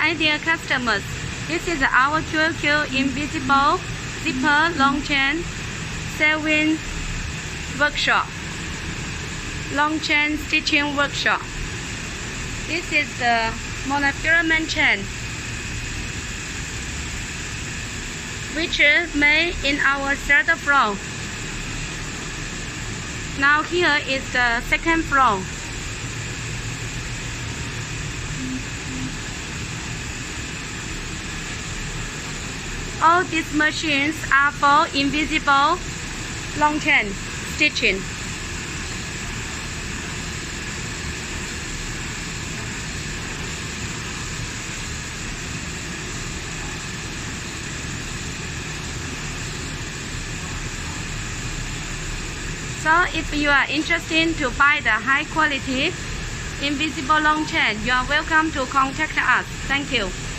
My dear customers, this is our QLQ invisible zipper long chain sewing workshop, long chain stitching workshop. This is the monofilament chain, which is made in our third floor. Now here is the second floor. All these machines are for invisible long chain stitching. So if you are interested to buy the high quality invisible long chain, you are welcome to contact us. Thank you.